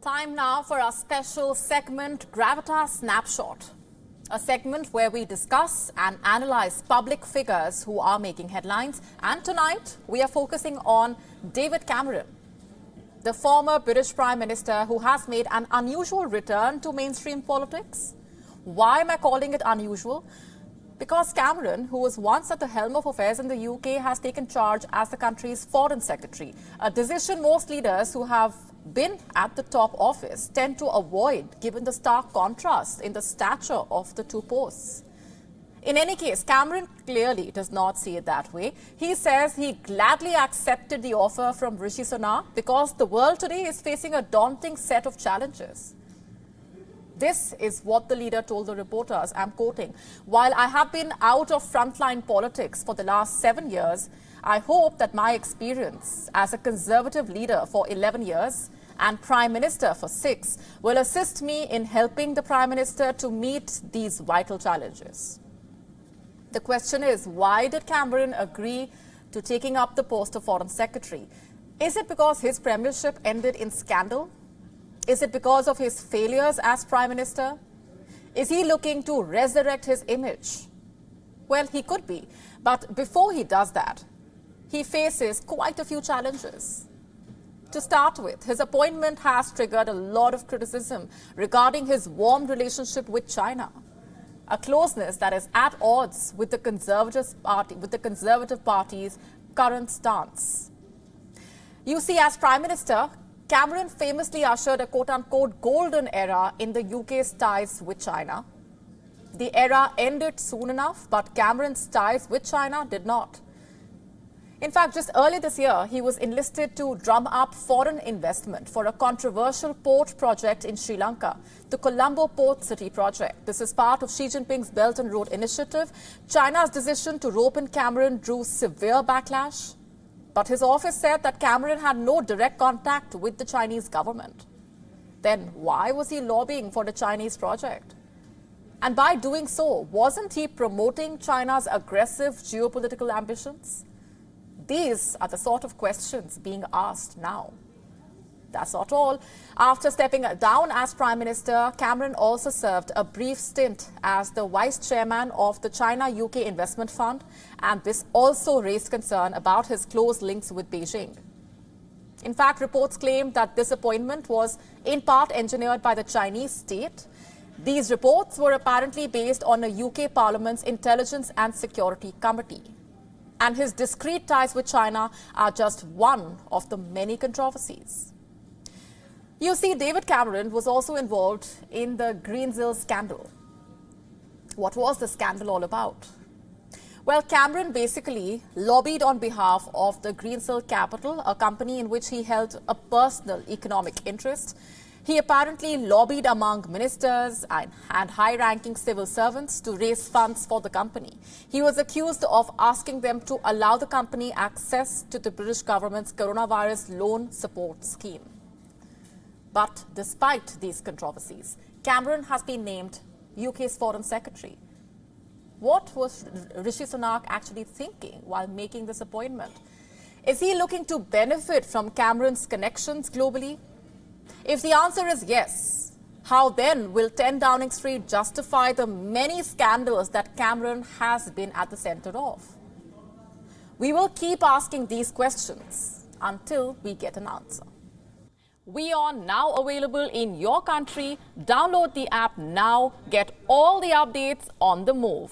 Time now for our special segment, Gravitas Snapshot. A segment where we discuss and analyze public figures who are making headlines. And tonight, we are focusing on David Cameron, the former British Prime Minister who has made an unusual return to mainstream politics. Why am I calling it unusual? Because Cameron, who was once at the helm of affairs in the UK, has taken charge as the country's foreign secretary, a decision most leaders who have been at the top office tend to avoid, given the stark contrast in the stature of the two posts. In any case, Cameron clearly does not see it that way. He says he gladly accepted the offer from Rishi Sunak because the world today is facing a daunting set of challenges. This is what the leader told the reporters, I'm quoting, "While I have been out of frontline politics for the last 7 years, I hope that my experience as a conservative leader for 11 years and Prime Minister for 6 will assist me in helping the Prime Minister to meet these vital challenges." The question is, why did Cameron agree to taking up the post of Foreign Secretary? Is it because his premiership ended in scandal? Is it because of his failures as Prime Minister? Is he looking to resurrect his image? Well, he could be. But before he does that, he faces quite a few challenges. To start with, his appointment has triggered a lot of criticism regarding his warm relationship with China, a closeness that is at odds with the Conservative Party's current stance. You see, as Prime Minister, Cameron famously ushered a quote-unquote golden era in the UK's ties with China. The era ended soon enough, but Cameron's ties with China did not. In fact, just earlier this year, he was enlisted to drum up foreign investment for a controversial port project in Sri Lanka, the Colombo Port City project. This is part of Xi Jinping's Belt and Road Initiative. China's decision to rope in Cameron drew severe backlash, but his office said that Cameron had no direct contact with the Chinese government. Then why was he lobbying for the Chinese project? And by doing so, wasn't he promoting China's aggressive geopolitical ambitions? These are the sort of questions being asked now. That's not all. After stepping down as Prime Minister, Cameron also served a brief stint as the Vice Chairman of the China-UK Investment Fund, and this also raised concern about his close links with Beijing. In fact, reports claim that this appointment was in part engineered by the Chinese state. These reports were apparently based on a UK Parliament's Intelligence and Security Committee. And his discreet ties with China are just one of the many controversies. You see, David Cameron was also involved in the Greensill scandal. What was the scandal all about? Well, Cameron basically lobbied on behalf of the Greensill Capital, a company in which he held a personal economic interest. He apparently lobbied among ministers and high-ranking civil servants to raise funds for the company. He was accused of asking them to allow the company access to the British government's coronavirus loan support scheme. But despite these controversies, Cameron has been named UK's Foreign Secretary. What was Rishi Sunak actually thinking while making this appointment? Is he looking to benefit from Cameron's connections globally? If the answer is yes, how then will 10 Downing Street justify the many scandals that Cameron has been at the center of? We will keep asking these questions until we get an answer. WION now available in your country. Download the app now. Get all the updates on the move.